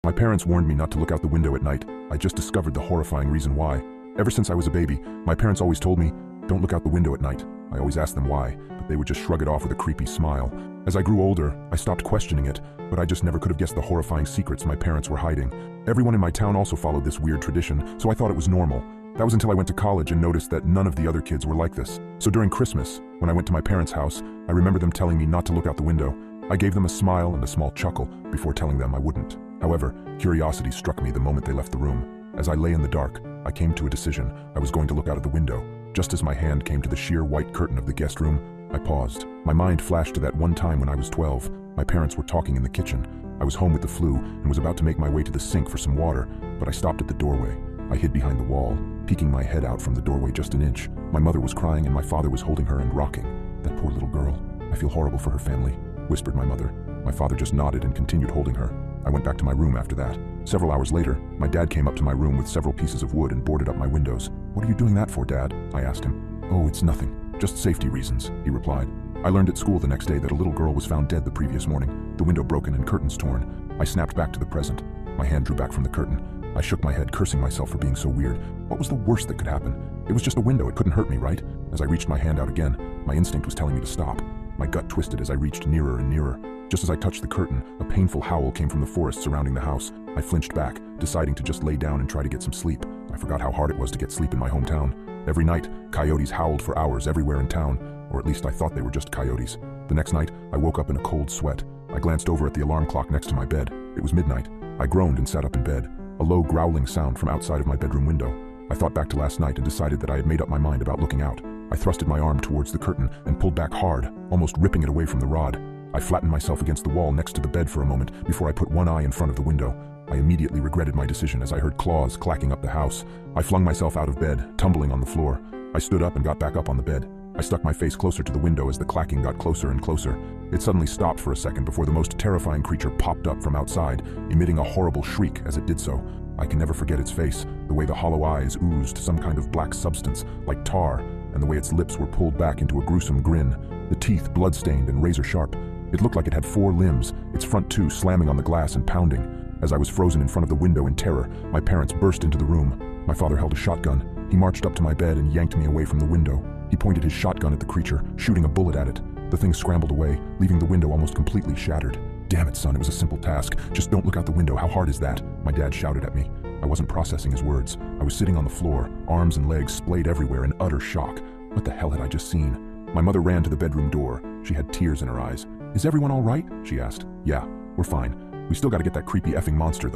My parents warned me not to look out the window at night. I just discovered the horrifying reason why. Ever since I was a baby, my parents always told me, don't look out the window at night. I always asked them why, but they would just shrug it off with a creepy smile. As I grew older, I stopped questioning it, but I just never could have guessed the horrifying secrets my parents were hiding. Everyone in my town also followed this weird tradition, so I thought it was normal. That was until I went to college and noticed that none of the other kids were like this. So during Christmas, when I went to my parents' house, I remember them telling me not to look out the window. I gave them a smile and a small chuckle before telling them I wouldn't. However, curiosity struck me the moment they left the room. As I lay in the dark, I came to a decision. I was going to look out of the window. Just as my hand came to the sheer white curtain of the guest room, I paused. My mind flashed to that one time when I was 12. My parents were talking in the kitchen. I was home with the flu and was about to make my way to the sink for some water, but I stopped at the doorway. I hid behind the wall, peeking my head out from the doorway just an inch. My mother was crying and my father was holding her and rocking. That poor little girl. I feel horrible for her family, whispered my mother. My father just nodded and continued holding her. I went back to my room after that. Several hours later, my dad came up to my room with several pieces of wood and boarded up my windows. "What are you doing that for, Dad?" I asked him. "Oh, it's nothing. Just safety reasons," he replied. I learned at school the next day that a little girl was found dead the previous morning, the window broken and curtains torn. I snapped back to the present. My hand drew back from the curtain. I shook my head, cursing myself for being so weird. What was the worst that could happen? It was just a window, it couldn't hurt me, right? As I reached my hand out again, my instinct was telling me to stop. My gut twisted as I reached nearer and nearer. Just as I touched the curtain, a painful howl came from the forest surrounding the house. I flinched back, deciding to just lay down and try to get some sleep. I forgot how hard it was to get sleep in my hometown. Every night, coyotes howled for hours everywhere in town, or at least I thought they were just coyotes. The next night, I woke up in a cold sweat. I glanced over at the alarm clock next to my bed. It was midnight. I groaned and sat up in bed. A low growling sound from outside of my bedroom window. I thought back to last night and decided that I had made up my mind about looking out. I thrusted my arm towards the curtain and pulled back hard, almost ripping it away from the rod. I flattened myself against the wall next to the bed for a moment before I put one eye in front of the window. I immediately regretted my decision as I heard claws clacking up the house. I flung myself out of bed, tumbling on the floor. I stood up and got back up on the bed. I stuck my face closer to the window as the clacking got closer and closer. It suddenly stopped for a second before the most terrifying creature popped up from outside, emitting a horrible shriek as it did so. I can never forget its face, the way the hollow eyes oozed some kind of black substance, like tar, and the way its lips were pulled back into a gruesome grin, the teeth blood-stained and razor-sharp. It looked like it had 4 limbs, its front 2 slamming on the glass and pounding. As I was frozen in front of the window in terror, my parents burst into the room. My father held a shotgun. He marched up to my bed and yanked me away from the window. He pointed his shotgun at the creature, shooting a bullet at it. The thing scrambled away, leaving the window almost completely shattered. "Damn it, son, it was a simple task. Just don't look out the window. How hard is that?" my dad shouted at me. I wasn't processing his words. I was sitting on the floor, arms and legs splayed everywhere in utter shock. What the hell had I just seen? My mother ran to the bedroom door. She had tears in her eyes. "Is everyone all right?" she asked. "Yeah, we're fine. We still gotta get that creepy effing monster, though."